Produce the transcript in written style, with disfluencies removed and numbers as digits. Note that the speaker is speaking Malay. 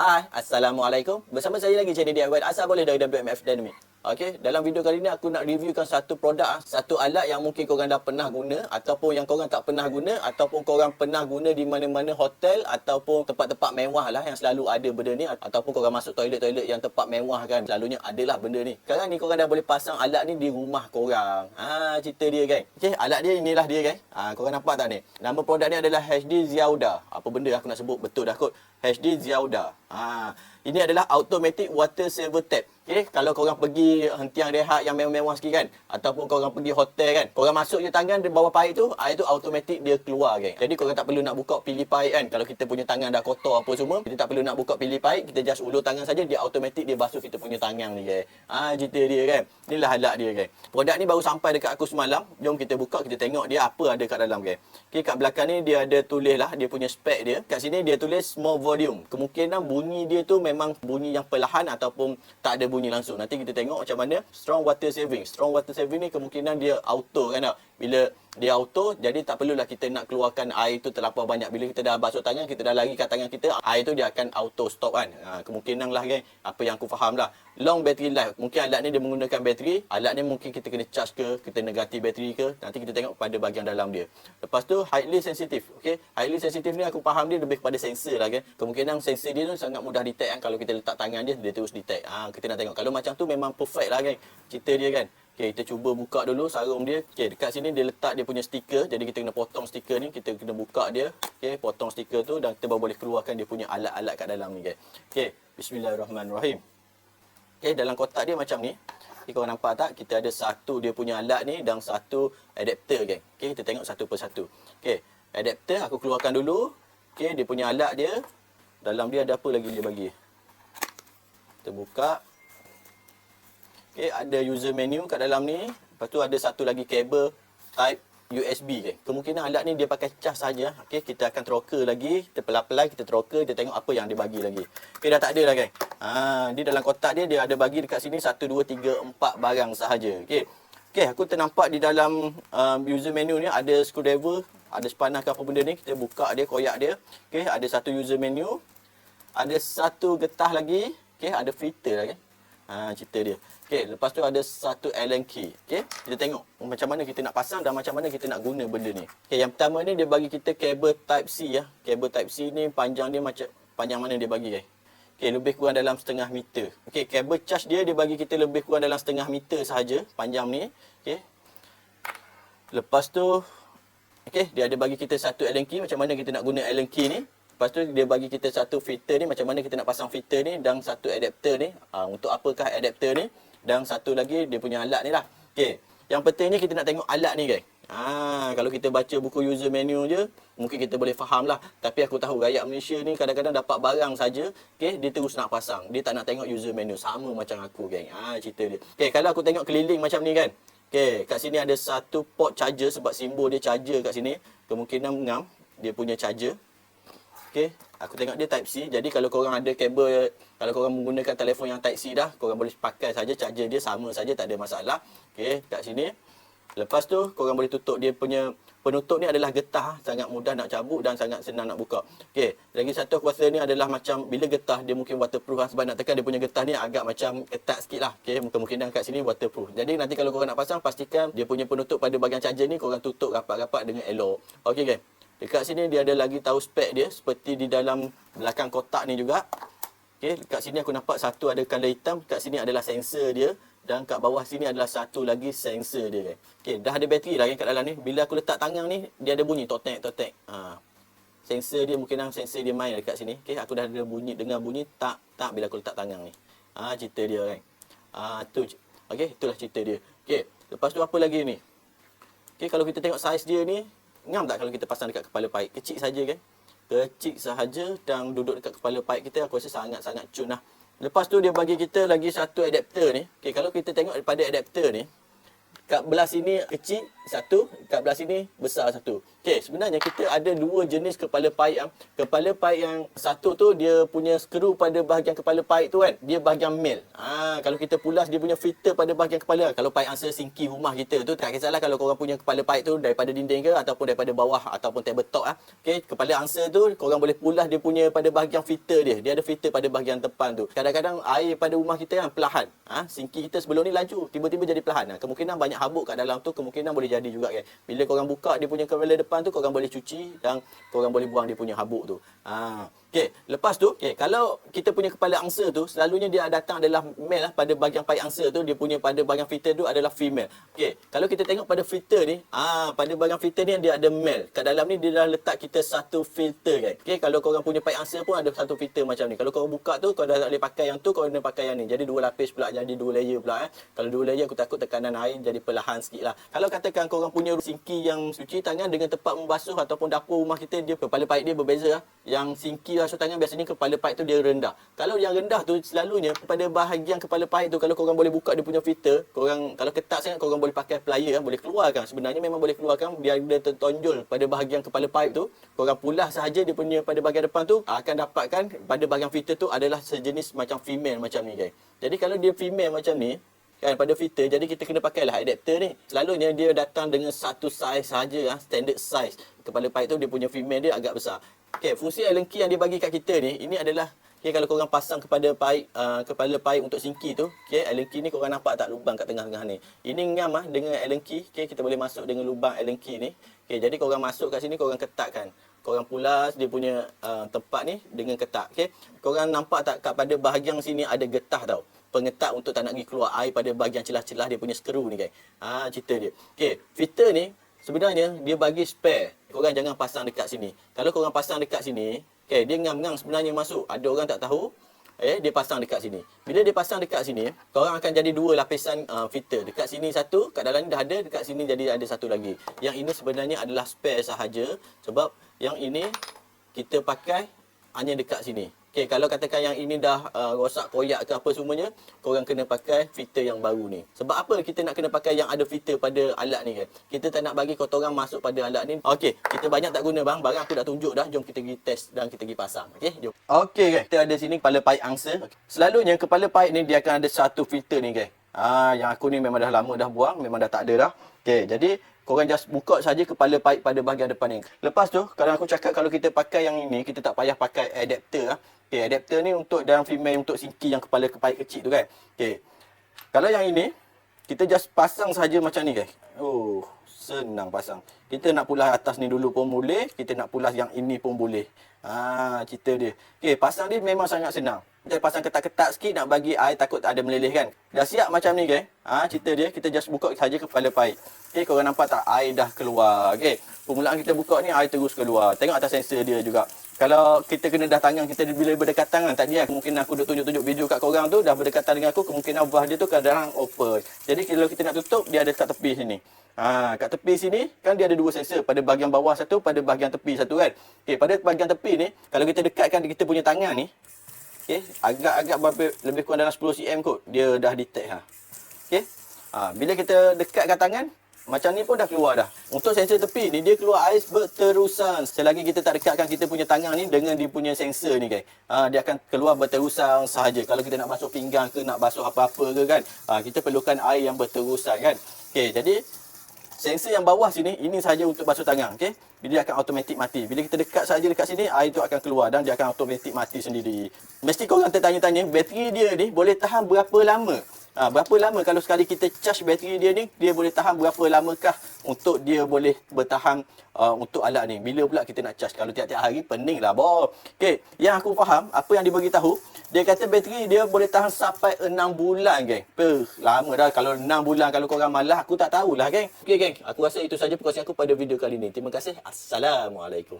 Hai, Assalamualaikum. Bersama saya lagi channel DIY Asal Boleh dari WMF Dynamic. Okey, dalam video kali ni aku nak reviewkan satu produk, satu alat yang mungkin korang dah pernah guna ataupun yang korang tak pernah guna ataupun korang pernah guna di mana-mana hotel ataupun tempat-tempat mewah lah yang selalu ada benda ni, ataupun korang masuk toilet-toilet yang tempat mewah kan, selalunya adalah benda ni. Sekarang ni korang dah boleh pasang alat ni di rumah korang. Cerita dia kan. Okey, alat dia inilah dia kan. Korang nampak tak ni? Nama produk ni adalah HD Xiaoda. Apa benda aku nak sebut betul dah kot. HD Xiaoda. Ini adalah automatic water saver tap. Okey, kalau korang pergi hentian rehat yang mewah-mewah sikit kan, ataupun korang pergi hotel kan, korang masuk je tangan di bawah paip tu, air tu automatik dia keluar kan. Jadi korang tak perlu nak buka pilih paip kan. Kalau kita punya tangan dah kotor apa semua, kita tak perlu nak buka pilih paip, kita just ulur tangan saja, dia automatik dia basuh kita punya tangan ni kan. Cerita dia kan. Inilah alat dia kan. Produk ni baru sampai dekat aku semalam. Jom kita buka, kita tengok dia apa ada kat dalam kan. Okey, kat belakang ni dia ada tulis lah dia punya spek dia. Kat sini dia tulis small volume. Kemungkinan bunyi dia tu memang bunyi yang perlahan ataupun tak ada bunyi langsung. Nanti kita tengok macam mana. Strong water saving. Strong water saving ni kemungkinan dia auto kan tak? Bila dia auto, jadi tak perlulah kita nak keluarkan air tu terlampau banyak. Bila kita dah basuh tangan, kita dah lari kat tangan kita, air tu dia akan auto stop kan. Kemungkinan lah kan, apa yang aku faham lah. Long battery life. Mungkin alat ni dia menggunakan bateri. Alat ni mungkin kita kena charge ke, kita nak ganti bateri ke. Nanti kita tengok pada bahagian dalam dia. Lepas tu, highly sensitive. Okay? Highly sensitive ni aku faham dia lebih kepada sensor lah kan. Kemungkinan sensor dia tu sangat mudah detect kan. Kalau kita letak tangan dia, dia terus detect. Kita nak tengok. Kalau macam tu memang perfect lah kan. Cerita dia kan. Okay, kita cuba buka dulu sarung dia. Okay, dekat sini dia letak dia punya stiker. Jadi kita kena potong stiker ni. Kita kena buka dia. Okay, potong stiker tu dan kita baru boleh keluarkan dia punya alat-alat kat dalam ni. Okay, bismillahirrahmanirrahim. Okay, dalam kotak dia macam ni. Okay, korang nampak tak? Kita ada satu dia punya alat ni dan satu adapter kan. Okay, kita tengok satu persatu. Okay, adapter aku keluarkan dulu. Okay, dia punya alat dia. Dalam dia ada apa lagi dia bagi. Kita buka. Okay, ada user menu kat dalam ni. Lepas tu ada satu lagi kabel type USB kan. Kemungkinan alat ni dia pakai cas saja. Okey, kita akan troker lagi. Kita pelai-pelai, kita troker, kita tengok apa yang dia bagi lagi. Okey, dah tak ada dah kan. Di dalam kotak dia ada bagi dekat sini 1 2 3 4 barang sahaja. Okey. Okey, aku ternampak di dalam user menu ni ada screwdriver, ada spanner ke apa benda ni. Kita buka dia, koyak dia. Okey, ada satu user menu. Ada satu getah lagi. Okey, ada filter lah kan. Cerita dia. Okey, lepas tu ada satu Allen key. Okey, kita tengok macam mana kita nak pasang dan macam mana kita nak guna benda ni. Okey, yang pertama ni dia bagi kita kabel type C ya. Kabel type C ni panjang dia macam panjang mana dia bagi kan. Okey, lebih kurang dalam setengah meter. Okey, kabel charge dia bagi kita lebih kurang dalam setengah meter sahaja panjang ni. Okey. Lepas tu okey, dia ada bagi kita satu Allen key, macam mana kita nak guna Allen key ni. Lepas tu dia bagi kita satu filter ni, macam mana kita nak pasang filter ni, dan satu adapter ni. Untuk apakah adapter ni, dan satu lagi dia punya alat ni lah. Okey, yang pentingnya kita nak tengok alat ni kan. Kalau kita baca buku user menu je, mungkin kita boleh faham lah. Tapi aku tahu rakyat Malaysia ni kadang-kadang dapat barang saja, okey, dia terus nak pasang. Dia tak nak tengok user menu, sama macam aku geng. Cerita dia. Okey, kalau aku tengok keliling macam ni kan. Okey, kat sini ada satu port charger sebab simbol dia charger kat sini. Kemungkinan ngam dia punya charger. Okey, aku tengok dia type C. Jadi kalau korang ada kabel, kalau korang menggunakan telefon yang type C dah, korang boleh pakai saja, charger dia sama saja, tak ada masalah. Okey, kat sini. Lepas tu korang boleh tutup dia punya penutup ni adalah getah, sangat mudah nak cabut dan sangat senang nak buka. Okey, lagi satu aku rasa ni adalah macam bila getah dia mungkin waterproof sebab nak tekan dia punya getah ni agak macam ketat sikitlah. Okey, kemungkinan kat sini waterproof. Jadi nanti kalau korang nak pasang, pastikan dia punya penutup pada bahagian charger ni korang tutup rapat-rapat dengan elok. Okey guys. Dekat sini dia ada lagi tahu spek dia seperti di dalam belakang kotak ni juga. Okey, dekat sini aku nampak satu ada color hitam, dekat sini adalah sensor dia dan kat bawah sini adalah satu lagi sensor dia kan. Okey, dah ada bateri lah kan kat dalam ni. Bila aku letak tangan ni, dia ada bunyi totek. Sensor dia mungkin sensor dia main dekat sini. Okey, aku dah ada bunyi, dengar bunyi tak bila aku letak tangan ni. Cerita dia kan. Tu. Okey, itulah cerita dia. Okey, lepas tu apa lagi ni? Okey, kalau kita tengok saiz dia ni, ngam tak kalau kita pasang dekat kepala paip? Kecil saja kan? Kecil sahaja dan duduk dekat kepala paip kita, aku rasa sangat-sangat cun lah. Lepas tu dia bagi kita lagi satu adapter ni. Okey, kalau kita tengok daripada adapter ni, kat belah sini kecil satu, kat belah sini besar satu. Okey, sebenarnya kita ada dua jenis kepala paip. Kepala paip yang satu tu dia punya skru pada bahagian kepala paip tu kan, dia bahagian male. Kalau kita pulas dia punya filter pada bahagian kepala. Kalau paip angsa sinki rumah kita tu, tak kisahlah kalau korang punya kepala paip tu daripada dinding ke ataupun daripada bawah ataupun tabletop Okey, kepala angsa tu korang boleh pulas dia punya pada bahagian filter dia. Dia ada filter pada bahagian depan tu. Kadang-kadang air pada rumah kita kan perlahan. Sinki kita sebelum ni laju, tiba-tiba jadi perlahan. Kemungkinan banyak habuk kat dalam tu, kemungkinan boleh jadi juga kan. Bila korang buka dia punya kepala depan tu, korang boleh cuci dan korang boleh buang dia punya habuk tu. Okey, lepas tu, kalau kita punya kepala angsa tu, selalunya dia datang adalah male pada bahagian paip angsa tu, dia punya pada bahagian filter tu adalah female. Okey, kalau kita tengok pada filter ni, pada bahagian filter ni dia ada male. Kat dalam ni dia dah letak kita satu filter kan. Okey, kalau korang punya paip angsa pun ada satu filter macam ni. Kalau korang buka tu, korang dah tak boleh pakai yang tu, korang kena pakai yang ni. Jadi dua lapis pula, jadi dua layer pula Kalau dua layer aku takut tekanan air jadi perlahan sikit lah. Kalau katakan korang punya sinki yang cuci tangan dengan tempat membasuh ataupun dapur rumah kita, dia kepala paip dia berbeza Yang sinki basuh tangan biasanya kepala paip tu dia rendah. Kalau yang rendah tu selalunya pada bahagian kepala paip tu, kalau korang boleh buka dia punya filter, korang kalau ketat sangat korang boleh pakai plier boleh keluarkan. Sebenarnya memang boleh keluarkan biar dia tertonjol pada bahagian kepala paip tu. Korang pulas sahaja dia punya pada bahagian depan tu, akan dapatkan pada bahagian filter tu adalah sejenis macam female macam ni guys. Jadi kalau dia female macam ni kan pada filter, jadi kita kena pakailah adapter ni. Selalunya dia datang dengan satu saiz saja, standard size. Kepala paip tu dia punya female dia agak besar. Okey, fungsi Allen key yang dia bagi kat kita ni, ini adalah kalau korang pasang kepada paip kepala paip untuk sinki tu, Allen key ni korang nampak tak lubang kat tengah-tengah ni. Ini ngam dengan Allen key, kita boleh masuk dengan lubang Allen key ni. Jadi korang masuk kat sini, korang ketatkan. Korang pulas dia punya tempat ni dengan ketat. Korang nampak tak kat pada bahagian sini ada getah tau. Pengetat untuk tak nak pergi keluar air pada bahagian celah-celah dia punya skru ni guys. Cerita dia. Filter ni sebenarnya dia bagi spare. Korang jangan pasang dekat sini. Kalau korang pasang dekat sini, dia ngam-ngam sebenarnya masuk. Ada orang tak tahu, dia pasang dekat sini. Bila dia pasang dekat sini, korang akan jadi dua lapisan filter. Dekat sini satu, kat dalam ni dah ada, dekat sini jadi ada satu lagi. Yang ini sebenarnya adalah spare sahaja, sebab yang ini kita pakai hanya dekat sini. Kalau katakan yang ini dah rosak koyak ke apa semuanya, korang kena pakai filter yang baru ni. Sebab apa kita nak kena pakai yang ada filter pada alat ni kan? Kita tak nak bagi kotoran masuk pada alat ni. Kita banyak tak guna bang. Barang aku dah tunjuk dah. Jom kita pergi test dan kita pergi pasang. Jom. Guys, kita ada sini kepala paip angsa. Selalunya kepala paip ni dia akan ada satu filter ni guys. Yang aku ni memang dah lama dah buang, memang dah tak ada dah. Jadi korang just buka saja kepala paip pada bahagian depan ni. Lepas tu, kalau aku cakap kalau kita pakai yang ini, kita tak payah pakai adapter. Adapter ni untuk dalam female untuk sinki yang kepala paip kecil tu kan. Kalau yang ini, kita just pasang saja macam ni guys. Senang pasang. Kita nak pulas atas ni dulu pun boleh, kita nak pulas yang ini pun boleh. Cerita dia. Pasang dia memang sangat senang. Kita pasang ketat-ketat sikit nak bagi air takut ada meleleh kan. Dah siap macam ni guys. Cerita dia, kita just buka saja kepala paip. Korang nampak tak air dah keluar. Permulaan kita buka ni air terus keluar. Tengok atas sensor dia juga. Kalau kita kena dah tangan kita bila berdekatan kan, tadi kemungkinan aku duk tunjuk-tunjuk video kat korang tu dah berdekatan dengan aku, kemungkinan buah dia tu kadang open. Jadi kalau kita nak tutup, dia ada kat tepi sini. Kat tepi sini kan dia ada dua sensor, pada bahagian bawah satu, pada bahagian tepi satu kan. Pada bahagian tepi ni, kalau kita dekatkan kita punya tangan ni, agak-agak lebih kurang dalam 10 cm kot, dia dah detect bila kita dekatkan tangan, macam ni pun dah keluar dah. Untuk sensor tepi ni, dia keluar air berterusan. Selagi kita tak dekatkan kita punya tangan ni dengan dia punya sensor ni guys. Dia akan keluar berterusan sahaja. Kalau kita nak basuh pinggang ke, nak basuh apa-apa ke kan, kita perlukan air yang berterusan kan. Jadi sensor yang bawah sini, ini sahaja untuk basuh tangan. Dia akan automatik mati. Bila kita dekat saja dekat sini, air tu akan keluar dan dia akan automatik mati sendiri. Mesti korang tertanya-tanya, bateri dia ni boleh tahan berapa lama? Berapa lama kalau sekali kita charge bateri dia ni, dia boleh tahan berapa lamakah untuk dia boleh bertahan untuk alat ni. Bila pula kita nak charge? Kalau tiap-tiap hari pening lah boh. Yang aku faham, apa yang dia bagi tahu, dia kata bateri dia boleh tahan sampai 6 bulan geng. Lama dah kalau 6 bulan. Kalau korang malas, aku tak tahulah geng. Geng, aku rasa itu saja perkongsian aku pada video kali ni. Terima kasih. Assalamualaikum.